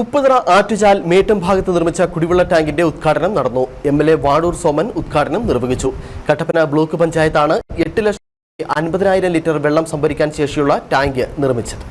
ഉപ്പുതറ ആറ്റുചാൽ മേട്ടം ഭാഗത്ത് നിർമ്മിച്ച കുടിവെള്ള ടാങ്കിന്റെ ഉദ്ഘാടനം നടന്നു. MLA വാടൂർ സോമൻ ഉദ്ഘാടനം നിർവഹിച്ചു. കട്ടപ്പന ബ്ലോക്ക് പഞ്ചായത്താണ് 8,50,000 ലിറ്റർ വെള്ളം സംഭരിക്കാൻ ശേഷിയുള്ള ടാങ്ക് നിർമ്മിച്ചത്.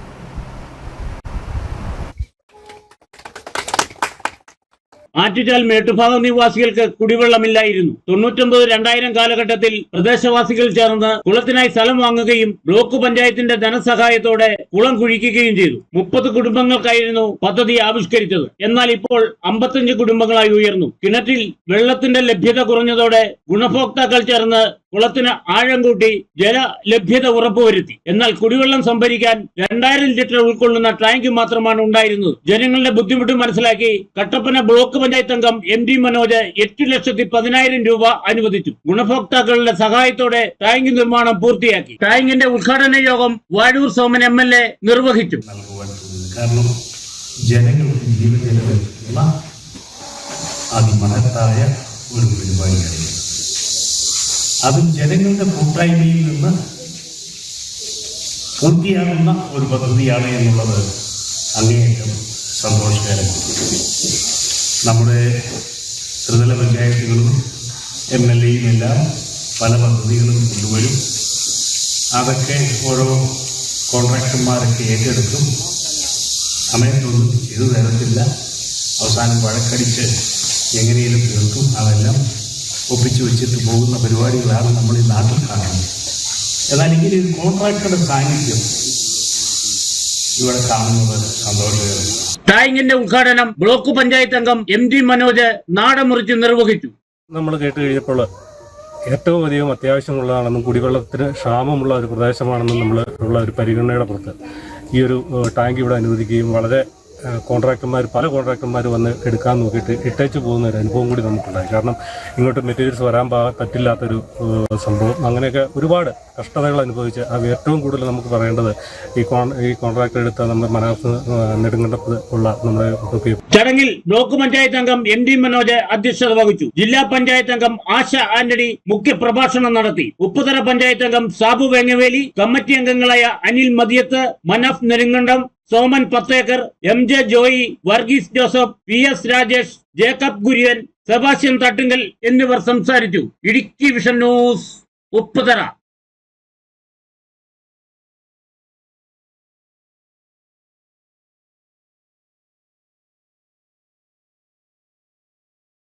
ആറ്റുചാൽ മേട്ടുഭാഗം നിവാസികൾക്ക് കുടിവെള്ളമില്ലായിരുന്നു. 99-2000 കാലഘട്ടത്തിൽ പ്രദേശവാസികൾ ചേർന്ന് കുളത്തിനായി സ്ഥലം വാങ്ങുകയും ബ്ലോക്ക് പഞ്ചായത്തിന്റെ ധനസഹായത്തോടെ കുളം കുഴിക്കുകയും ചെയ്തു. 30 കുടുംബങ്ങൾക്കായിരുന്നു പദ്ധതി ആവിഷ്കരിച്ചത്. എന്നാൽ ഇപ്പോൾ 55 കുടുംബങ്ങളായി ഉയർന്നു. കിണറ്റിൽ വെള്ളത്തിന്റെ ലഭ്യത കുറഞ്ഞതോടെ ഗുണഭോക്താക്കൾ ചേർന്ന് കുളത്തിന് ആഴം കൂട്ടി ജല ലഭ്യത ഉറപ്പുവരുത്തി. എന്നാൽ കുടിവെള്ളം സംഭരിക്കാൻ 2000 ലിറ്റർ ഉൾക്കൊള്ളുന്ന ടാങ്ക് മാത്രമാണ് ഉണ്ടായിരുന്നത്. ജനങ്ങളുടെ ബുദ്ധിമുട്ട് മനസ്സിലാക്കി കട്ടപ്പന ബ്ലോക്ക് പഞ്ചായത്ത് അംഗം MD മനോജ് 8,10,000 രൂപ അനുവദിച്ചു. ഗുണഭോക്താക്കളുടെ സഹായത്തോടെ ടാങ്ക് നിർമ്മാണം പൂർത്തിയാക്കി. ടാങ്കിന്റെ ഉദ്ഘാടന യോഗം വാഴൂർ സോമൻ MLA നിർവഹിച്ചു. കാരണം ജനങ്ങൾക്ക് ജീവജലമുള്ള അതിമഹത്തായ ഒരു പരിപാടിയായിരുന്നു. അതും ജനങ്ങളുടെ കൂട്ടായ്മയിൽ നിന്ന് പൂർത്തിയാകുന്ന ഒരു പദ്ധതിയാണ് എന്നുള്ളത് അങ്ങേയറ്റം സന്തോഷകരമാണ്. നമ്മുടെ ത്രിതല പഞ്ചായത്തുകളും MLAയും എല്ലാം പല പദ്ധതികളും കൊണ്ടുവരും. അതൊക്കെ ഓരോ കോൺട്രാക്ടർമാരൊക്കെ ഏറ്റെടുക്കും. സമയത്തൊന്നും ചെയ്തു തരത്തില്ല. അവസാനം വഴക്കടിച്ച് എങ്ങനെയും തീർക്കും. അതെല്ലാം ഒപ്പിച്ചു വെച്ചിട്ട് പോകുന്ന പരിപാടികളാണ് നമ്മൾ ഈ നാട്ടിൽ കാണുന്നത്. എന്നാൽ ഇങ്ങനെ ഒരു കോൺട്രാക്ടറുടെ സാന്നിധ്യം ഇവിടെ കാണുന്നത് സന്തോഷകരമാണ്. ടാങ്കിന്റെ ഉദ്ഘാടനം ബ്ലോക്ക് പഞ്ചായത്ത് അംഗം MD മനോജ് നാടമുറിച്ച് നിർവഹിച്ചു. നമ്മൾ കേട്ട് കഴിഞ്ഞപ്പോൾ ഏറ്റവും അധികം അത്യാവശ്യമുള്ളതാണെന്നും കുടിവെള്ളത്തിന് ക്ഷാമമുള്ള ഒരു പ്രദേശമാണെന്നും നമ്മൾ ഉള്ള ഒരു പരിഗണനയുടെ പുറത്ത് ഈ ഒരു ടാങ്ക് ഇവിടെ അനുവദിക്കുകയും വളരെ പല കോൺട്രാക്ടർമാർ വന്ന് എടുക്കാൻ നോക്കിയിട്ട് ഇട്ടേച്ച് പോകുന്ന ഒരു അനുഭവം കൂടി നമുക്കുണ്ടായി. കാരണം ഇങ്ങോട്ട് മെറ്റീരിയൽസ് വരാൻ പറ്റില്ലാത്തൊരു സംഭവം, അങ്ങനെയൊക്കെ ഒരുപാട് കഷ്ടതകൾ അനുഭവിച്ച് അത് ഏറ്റവും കൂടുതൽ നമുക്ക് പറയേണ്ടത് ഈ കോൺട്രാക്ടർ എടുത്ത നമ്മുടെ മനാഫ് നെടുങ്കണ്ടത്ത് ഉള്ള നമ്മുടെ ചടങ്ങിൽ ബ്ലോക്ക് പഞ്ചായത്ത് അംഗം MD മനോജ് അധ്യക്ഷത വഹിച്ചു. ജില്ലാ പഞ്ചായത്ത് അംഗം ആശ ആന്റണി മുഖ്യ പ്രഭാഷണം നടത്തി. ഉപ്പുതറ പഞ്ചായത്ത് അംഗം സാബു വേങ്ങവേലി, കമ്മിറ്റി അംഗങ്ങളായ Anil Madiyath, Manaf Nedumkandam, Soman 10 acre, MJ Joy, Varghese Joseph, PS Rajesh, Jacob Kurian, Sebastian Thattunkal എന്നിവർ സംസാരിച്ചു. Idukki vision news, Upputhara.